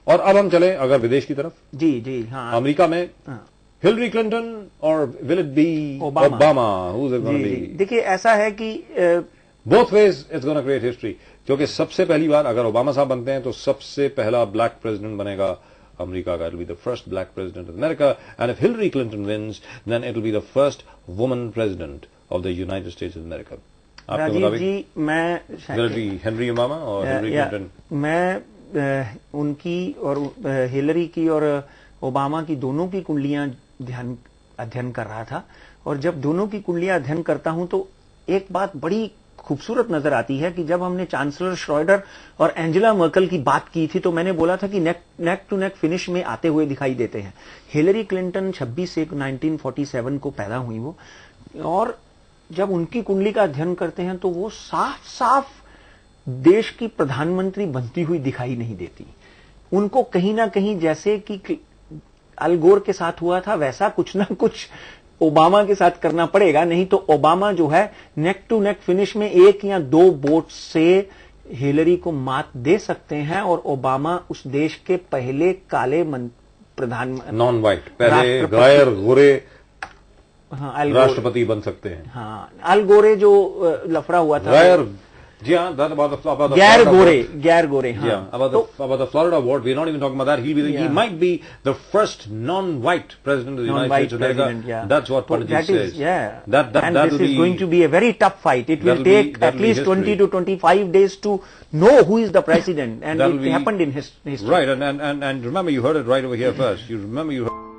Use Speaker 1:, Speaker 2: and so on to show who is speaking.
Speaker 1: और अब हम चले अगर विदेश की तरफ,
Speaker 2: जी जी, हाँ,
Speaker 1: अमेरिका में हिलरी क्लिंटन और will it be Obama, who is it gonna be?
Speaker 2: देखिए ऐसा है कि
Speaker 1: both ways it's gonna create history, क्योंकि सबसे पहली बार अगर ओबामा साहब बनते हैं तो सबसे पहला ब्लैक प्रेसिडेंट बनेगा अमेरिका का. It will be the first black president of America, and if Hillary Clinton wins then it will be the first woman president of the United States of America.
Speaker 2: Rajiv ji, मैं
Speaker 1: Henry Obama और Hillary Clinton,
Speaker 2: मैं उनकी और Hillary की और Obama की दोनों की कुंडलियां अध्ययन कर रहा था, और जब दोनों की कुंडलियां अध्ययन करता हूं तो एक बात बड़ी खूबसूरत नजर आती है कि जब हमने चांसलर श्रॉयडर और एंजेला मर्कल की बात की थी तो मैंने बोला था कि नेक टू नेक फिनिश में आते हुए दिखाई देते हैं. हिलरी क्लिंटन 26/1/1947 को पैदा हुई वो, और जब उनकी कुंडली का अध्ययन करते हैं तो वो साफ साफ देश की प्रधानमंत्री बनती हुई दिखाई नहीं देती. उनको कहीं ना कहीं जैसे कि अल गोर के साथ हुआ था वैसा कुछ ना कुछ ओबामा के साथ करना पड़ेगा, नहीं तो ओबामा जो है नेक टू नेक फिनिश में 1 या 2 वोट से हिलरी को मात दे सकते हैं, और ओबामा उस देश के पहले काले प्रधानमंत्री,
Speaker 1: नॉन व्हाइट, पहले गैर गोरे राष्ट्रपति बन सकते हैं.
Speaker 2: हाँ, अल गोरे जो लफड़ा हुआ था,
Speaker 1: गैर, जी हाँ,
Speaker 2: गैर गोरे, हाँ.
Speaker 1: Yeah, about the Florida vote, we're not even talking about that. He might be the first non-white president of the United States of America.
Speaker 2: Yeah.
Speaker 1: That's what politics says.
Speaker 2: Yeah.
Speaker 1: And
Speaker 2: this is going to be a very tough fight. It will take at least 20 to 25 days to know who is the president, and it happened in history.
Speaker 1: Right, and remember, you heard it right over here first. You remember you heard